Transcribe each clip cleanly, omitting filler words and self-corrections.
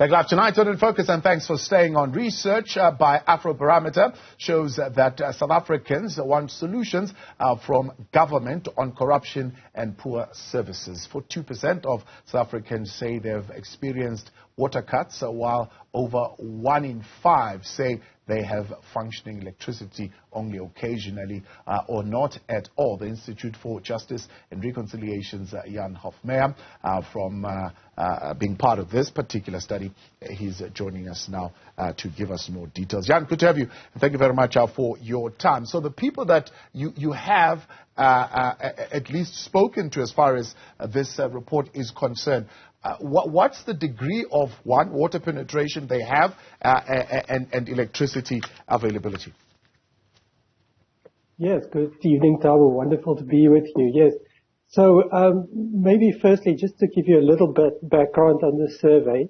Back live tonight on In Focus, and thanks for staying on. Research by Afrobarometer shows that South Africans want solutions from government on corruption and poor services. 42% of South Africans say they've experienced water cuts, while over 1 in 5 say they have functioning electricity only occasionally or not at all. The Institute for Justice and Reconciliation's Hofmeyr from being part of this particular study. He's joining us now to give us more details. Jan, good to have you. And thank you very much for your time. So the people that you have at least spoken to as far as this report is concerned, what's the degree of, one, water penetration they have and electricity availability? Yes, good evening, Tabo. Wonderful to be with you. Yes. So maybe firstly, just to give you a little bit background on the survey.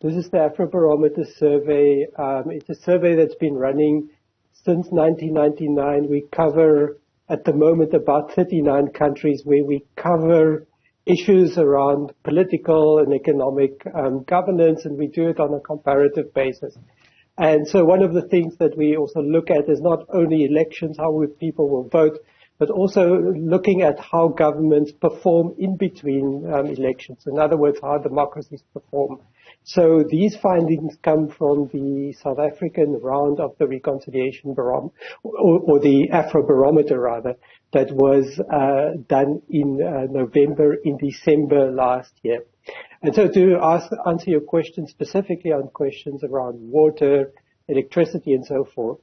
This is the Afrobarometer survey. It's a survey that's been running since 1999. We cover, at the moment, about 39 countries where we cover issues around political and economic governance, and we do it on a comparative basis. And so one of the things that we also look at is not only elections, how people will vote, but also looking at how governments perform in between elections. In other words, how democracies perform. So these findings come from the South African round of the Reconciliation Barometer, or the Afrobarometer rather, that was done in December last year. And so to answer your question specifically on questions around water, electricity and so forth,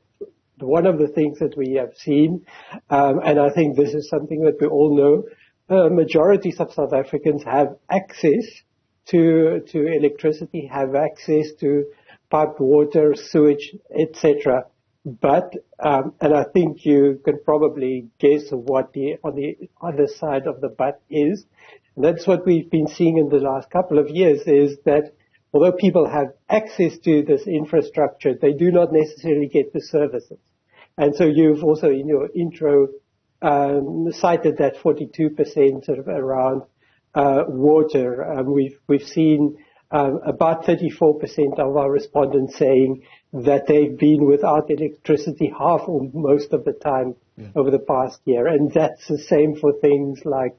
one of the things that we have seen, and I think this is something that we all know, majorities of South Africans have access to electricity, have access to piped water, sewage, etc. But, and I think you can probably guess what on the other side of the but is. And that's what we've been seeing in the last couple of years, is that although people have access to this infrastructure, they do not necessarily get the services. And so you've also in your intro cited that 42% sort of around water. We've seen about 34% of our respondents saying that they've been without electricity half or most of the time over the past year. And that's the same for things like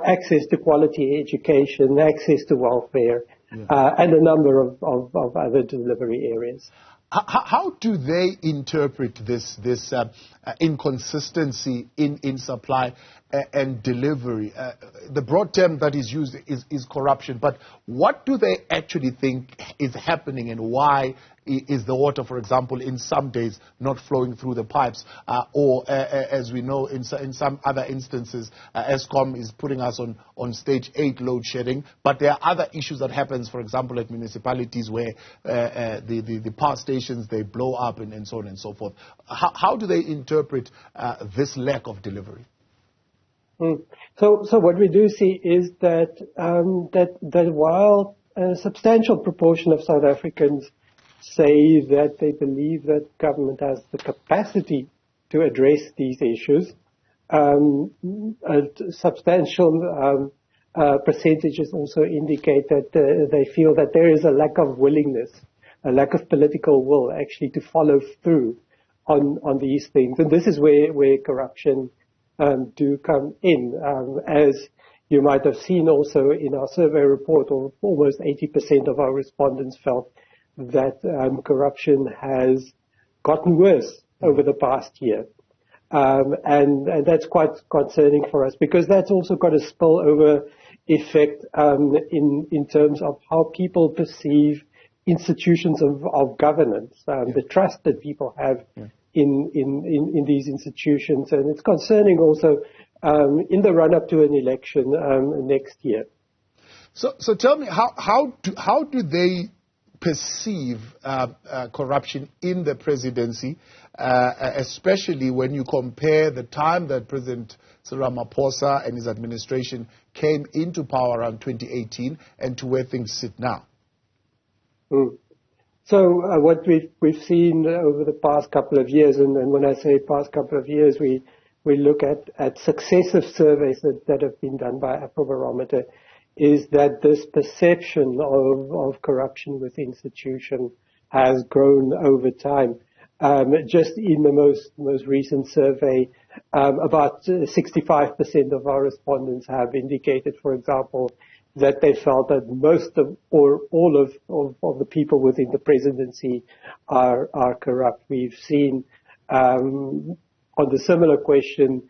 access to quality education, access to welfare, and a number of other delivery areas. How do they interpret this inconsistency in supply and delivery? The broad term that is used is corruption, but what do they actually think is happening, and why is the water, for example, in some days not flowing through the pipes, or as we know in some other instances, Eskom is putting us on stage 8 load shedding, but there are other issues that happens, for example, at municipalities where the power stations, they blow up and so on and so forth. How do they interpret this lack of delivery? So what we do see is that while a substantial proportion of South Africans say that they believe that government has the capacity to address these issues, a substantial percentages also indicate that they feel that there is a lack of willingness, a lack of political will actually to follow through on these things. And this is where corruption do come in. As you might have seen also in our survey report, almost 80% of our respondents felt that corruption has gotten worse over the past year. And that's quite concerning for us, because that's also got a spillover effect in terms of how people perceive institutions of governance, the trust that people have in these institutions. And it's concerning also in the run-up to an election next year. So tell me, how do they perceive corruption in the presidency, especially when you compare the time that President Cyril Ramaphosa and his administration came into power around 2018 and to where things sit now? So what we've seen over the past couple of years, and when I say past couple of years, we look at successive surveys that have been done by Afrobarometer, is that this perception of corruption within institutions has grown over time. Just in the most recent survey, about 65% of our respondents have indicated, for example, that they felt that most of or all of the people within the presidency are corrupt. We've seen on the similar question,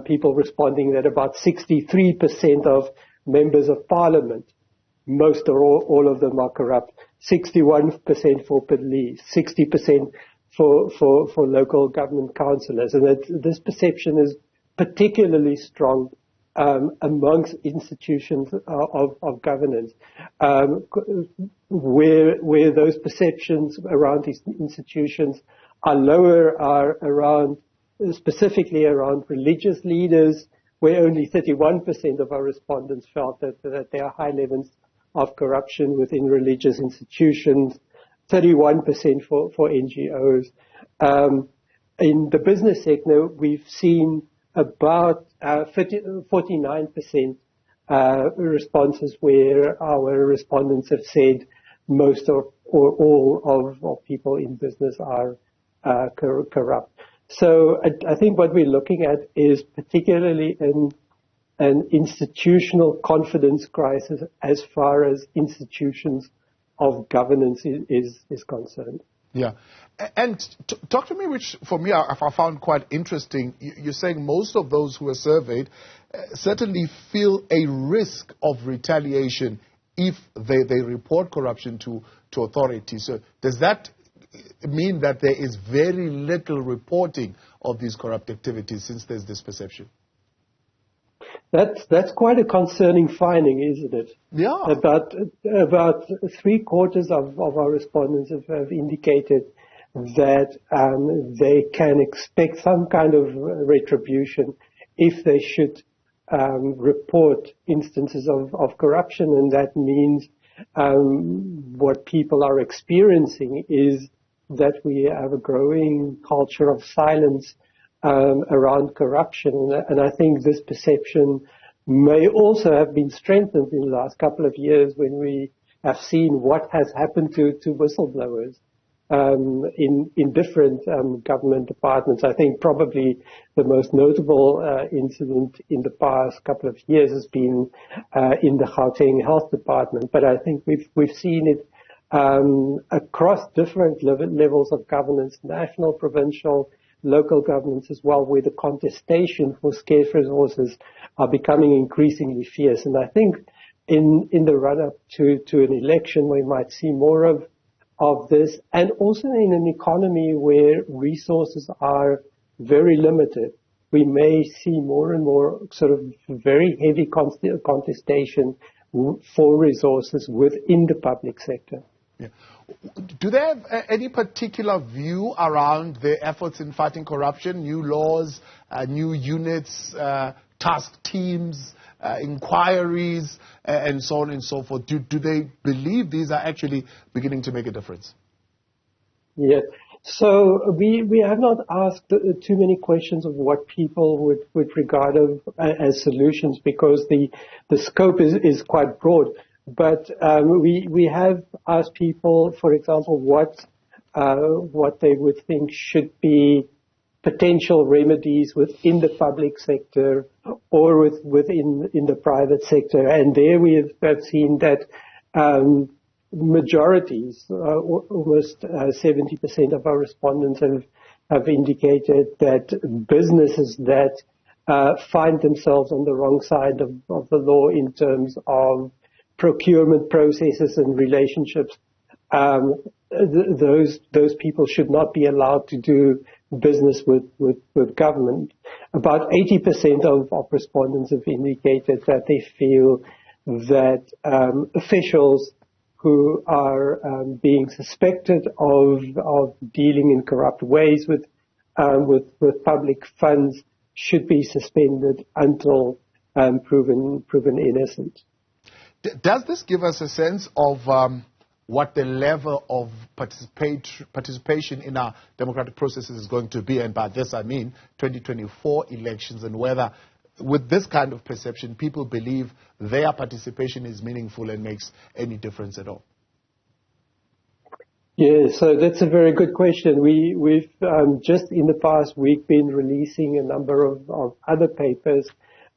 people responding that about 63% of members of parliament, most or all of them are corrupt. 61% for police, 60% for local government councillors, and this perception is particularly strong amongst institutions of governance, where those perceptions around these institutions are lower, are around, specifically around religious leaders, where only 31% of our respondents felt that there are high levels of corruption within religious institutions, 31% for NGOs. In the business sector, we've seen about 49% responses where our respondents have said most or all of people in business are corrupt. So I think what we're looking at is particularly an institutional confidence crisis as far as institutions of governance is concerned. Yeah. And talk to me, which for me I found quite interesting. You're saying most of those who were surveyed certainly feel a risk of retaliation if they report corruption to authorities. So does that mean that there is very little reporting of these corrupt activities since there's this perception? That's quite a concerning finding, isn't it? Yeah. About 3/4 of our respondents have indicated that they can expect some kind of retribution if they should report instances of corruption, and that means what people are experiencing is that we have a growing culture of silence around corruption. And I think this perception may also have been strengthened in the last couple of years when we have seen what has happened to whistleblowers in different government departments. I think probably the most notable incident in the past couple of years has been in the Gauteng Health Department. But I think we've seen it across different levels of governance, national, provincial, local governments as well, where the contestation for scarce resources are becoming increasingly fierce. And I think in the run-up to an election, we might see more of this, and also in an economy where resources are very limited, we may see more and more sort of very heavy contestation for resources within the public sector. Yeah. Do they have any particular view around the efforts in fighting corruption, new laws, new units, task teams, inquiries, and so on and so forth? Do they believe these are actually beginning to make a difference? Yes. So we have not asked too many questions of what people would regard as solutions, because the scope is quite broad. But we have asked people, for example, what they would think should be potential remedies within the public sector or within the private sector. And there we have seen that majorities, almost 70% of our respondents have indicated that businesses that find themselves on the wrong side of the law in terms of procurement processes and relationships, those people should not be allowed to do business with government. About 80% of respondents have indicated that they feel that officials who are being suspected of dealing in corrupt ways with public funds should be suspended until proven innocent. Does this give us a sense of what the level of participation in our democratic processes is going to be? And by this I mean 2024 elections, and whether with this kind of perception, people believe their participation is meaningful and makes any difference at all? Yeah, so that's a very good question. We've just in the past week been releasing a number of other papers,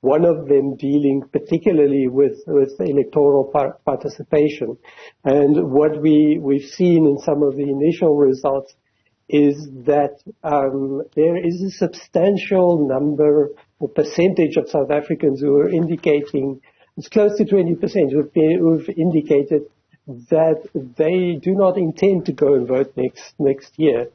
one of them dealing particularly with electoral participation. And what we've seen in some of the initial results is that there is a substantial number or percentage of South Africans who are indicating, it's close to 20%, who've indicated that they do not intend to go and vote next year.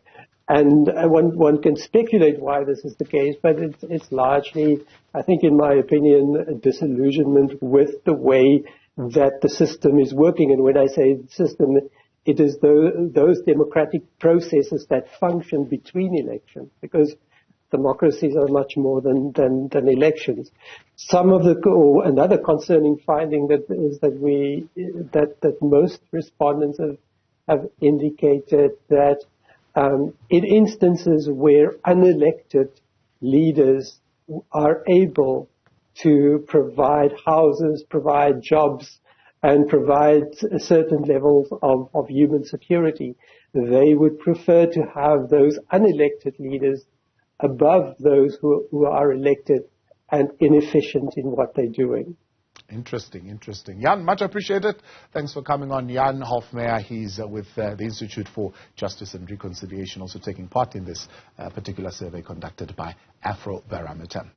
And one can speculate why this is the case, but it's largely, I think in my opinion, a disillusionment with the way that the system is working. And when I say system, it is those democratic processes that function between elections, because democracies are much more than elections. Another concerning finding is that most respondents have indicated that in instances where unelected leaders are able to provide houses, provide jobs, and provide certain levels of human security, they would prefer to have those unelected leaders above those who are elected and inefficient in what they're doing. Interesting. Jan, much appreciated. Thanks for coming on. Jan Hofmeyr, he's with the Institute for Justice and Reconciliation, also taking part in this particular survey conducted by Afrobarometer.